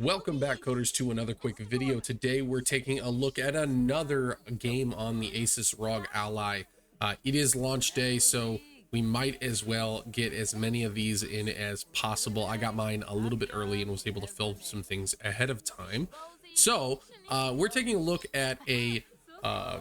Welcome back, coders, to another quick video. Today we're taking a look at another game on the Asus ROG Ally. It is launch day, so we might as well get as many of these in as possible. I got mine a little bit early and was able to film some things ahead of time. So we're taking a look at a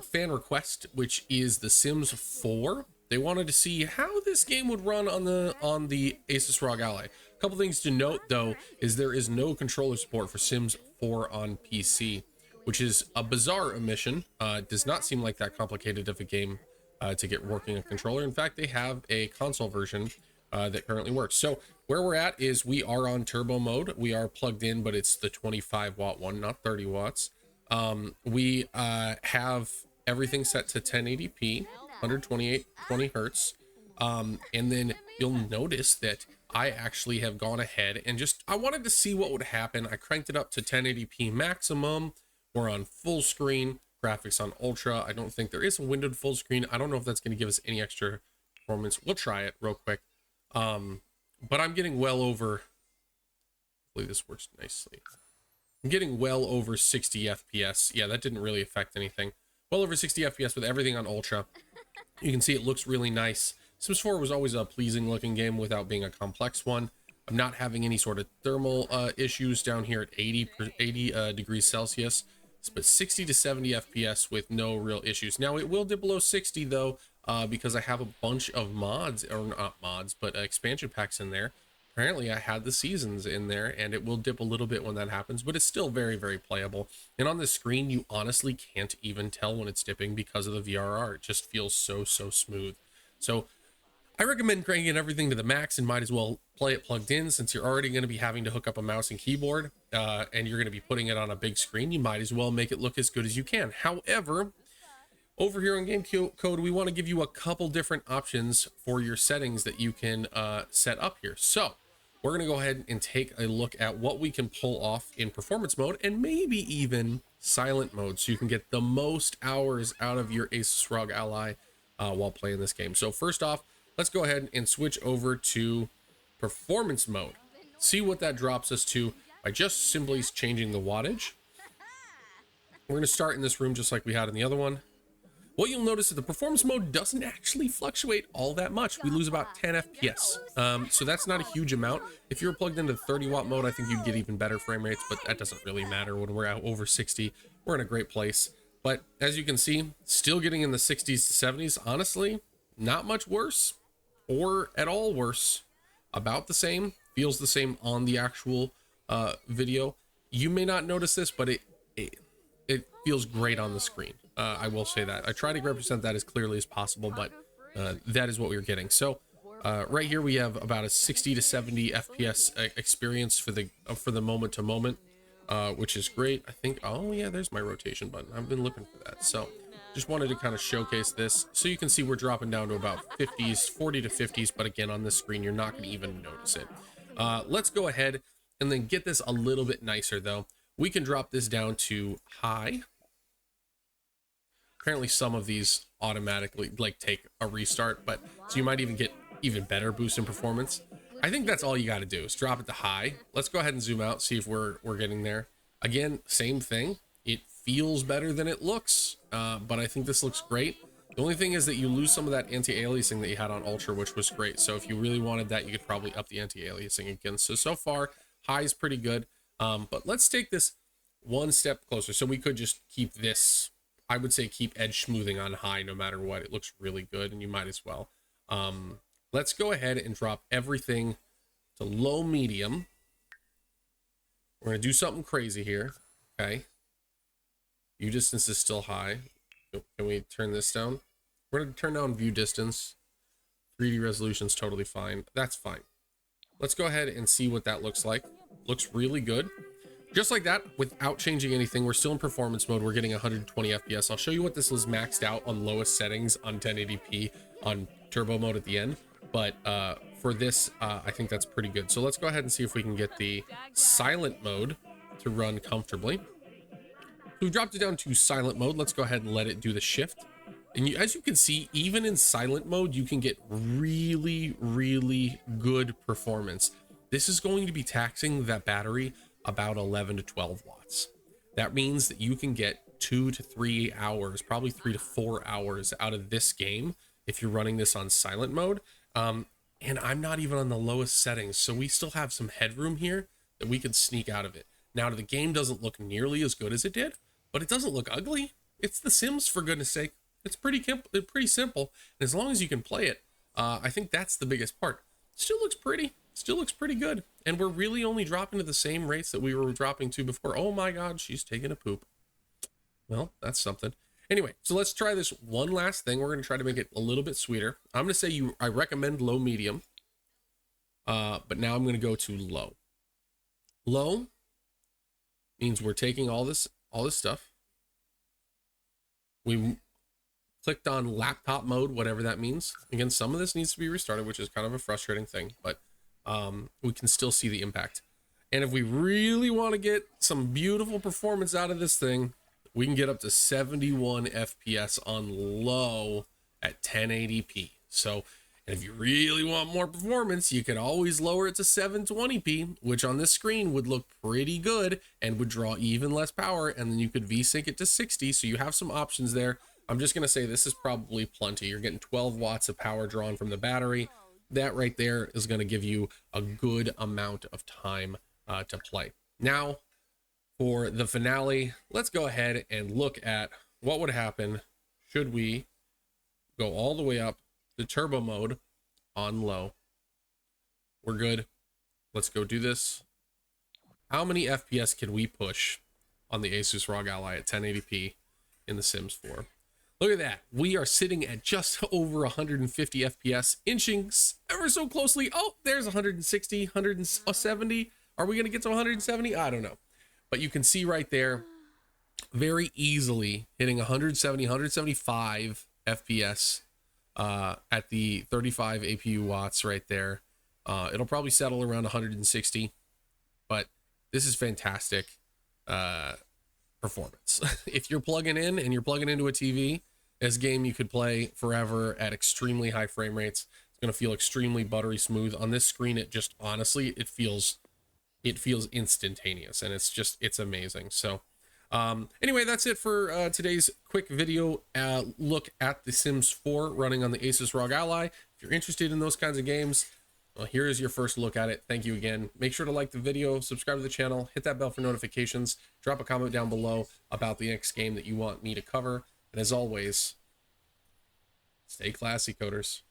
fan request, which is The Sims 4. They wanted to see how this game would run on the Asus ROG Ally. A couple things to note though is there is no controller support for Sims 4 on PC, which is a bizarre omission. Does not seem like that complicated of a game to get working a controller. In fact, they have a console version that currently works. So where we're at is we are on turbo mode. We are plugged in, but it's the 25 watt one, not 30 watts. We have everything set to 1080p, 128, 20 hertz. And then you'll notice that I actually have gone ahead and I wanted to see what would happen. I cranked it up to 1080p maximum. We're on full screen, graphics on ultra. I don't think there is a windowed full screen. I don't know if that's going to give us any extra performance. We'll try it real quick. But I'm getting well over, hopefully this works nicely. I'm getting well over 60 FPS. Yeah, that didn't really affect anything. Well over 60 FPS with everything on ultra. You can see it looks really nice. Sims 4 was always a pleasing looking game without being a complex one. I'm not having any sort of thermal issues down here at 80 degrees Celsius, but 60 to 70 FPS with no real issues. Now it will dip below 60 though, because I have a bunch of mods, or not mods, but expansion packs in there. Apparently I had the seasons in there, and it will dip a little bit when that happens, but it's still very, very playable. And on the screen, you honestly can't even tell when it's dipping because of the VRR. It just feels so smooth. So I recommend cranking everything to the max and might as well play it plugged in, since you're already going to be having to hook up a mouse and keyboard, and you're going to be putting it on a big screen. You might as well make it look as good as you can. However, over here on GameKO, we want to give you a couple different options for your settings that you can set up here. So we're going to go ahead and take a look at what we can pull off in performance mode and maybe even silent mode, so you can get the most hours out of your Asus ROG Ally while playing this game. So first off, let's go ahead and switch over to performance mode. See what that drops us to by just simply changing the wattage. We're going to start in this room just like we had in the other one. What you'll notice is the performance mode doesn't actually fluctuate all that much. We lose about 10 FPS. So that's not a huge amount. If you're plugged into 30 watt mode, I think you'd get even better frame rates, but that doesn't really matter. When we're at over 60, we're in a great place. But as you can see, still getting in the 60s to 70s. Honestly, not much worse or at all worse. About the same, feels the same on the actual video. You may not notice this, but it feels great on the screen. I will say that. I try to represent that as clearly as possible, but that is what we're getting. So right here we have about a 60 to 70 FPS experience for the moment to moment, which is great. I think, oh yeah, there's my rotation button. I've been looking for that. So just wanted to kind of showcase this so you can see we're dropping down to about 50s, 40 to 50s, but again, on this screen, you're not going to even notice it. Let's go ahead and then get this a little bit nicer though. We can drop this down to high. Apparently some of these automatically take a restart, but so you might even get even better boost in performance. I think that's all you got to do is drop it to high. Let's go ahead and zoom out, see if we're getting there. Again, same thing. It feels better than it looks, but I think this looks great. The only thing is that you lose some of that anti-aliasing that you had on ultra, which was great. So if you really wanted that, you could probably up the anti-aliasing again. So far high is pretty good. But let's take this one step closer. So we could just keep this, I would say keep edge smoothing on high no matter what. It looks really good, and you might as well. Let's go ahead and drop everything to low medium. We're going to do something crazy here. Okay. View distance is still high. Can we turn this down? We're going to turn down view distance. 3D resolution is totally fine. That's fine. Let's go ahead and see what that looks like. Looks really good. Just like that, without changing anything, we're still in performance mode. We're getting 120 FPS. I'll show you what this is maxed out on lowest settings on 1080p on turbo mode at the end. But for this, I think that's pretty good. So let's go ahead and see if we can get the silent mode to run comfortably. We've dropped it down to silent mode. Let's go ahead and let it do the shift. And as you can see, even in silent mode, you can get really good performance. This is going to be taxing that battery about 11 to 12 watts. That means that you can get 2 to 3 hours, probably 3 to 4 hours out of this game if you're running this on silent mode. And I'm not even on the lowest settings, so we still have some headroom here that we could sneak out of it. Now, the game doesn't look nearly as good as it did, but it doesn't look ugly. It's The Sims, for goodness sake. It's pretty simple, and as long as you can play it, I think that's the biggest part. Still looks pretty. Still looks pretty good, and we're really only dropping to the same rates that we were dropping to before. Oh my God, she's taking a poop. Well, that's something. Anyway, so let's try this one last thing. We're going to try to make it a little bit sweeter. I'm going to say I recommend low medium, but now I'm going to go to low. Low means we're taking all this stuff. We clicked on laptop mode, whatever that means. Again, some of this needs to be restarted, which is kind of a frustrating thing, but we can still see the impact. And if we really want to get some beautiful performance out of this thing, we can get up to 71 FPS on low at 1080p. So, and if you really want more performance, you can always lower it to 720p, which on this screen would look pretty good and would draw even less power. And then you could VSync it to 60. So you have some options there. I'm just going to say this is probably plenty. You're getting 12 watts of power drawn from the battery. That right there is going to give you a good amount of time to play. Now, for the finale, let's go ahead and look at what would happen should we go all the way up to turbo mode on low. We're good. Let's go do this. How many FPS can we push on the Asus ROG Ally at 1080p in The Sims 4? Look at that. We are sitting at just over 150 FPS, inching ever so closely. Oh, there's 160, 170. Are we going to get to 170? I don't know. But you can see right there, very easily hitting 170, 175 FPS at the 35 APU watts right there. It'll probably settle around 160, but this is fantastic performance. If you're plugging in and you're plugging into a TV, this game you could play forever at extremely high frame rates. It's going to feel extremely buttery smooth. On this screen, it just honestly, it feels instantaneous, and it's amazing. So anyway, that's it for today's quick video look at The Sims 4 running on the Asus ROG Ally. If you're interested in those kinds of games, well, here is your first look at it. Thank you again. Make sure to like the video, subscribe to the channel, hit that bell for notifications, drop a comment down below about the next game that you want me to cover, and as always, stay classy, coders.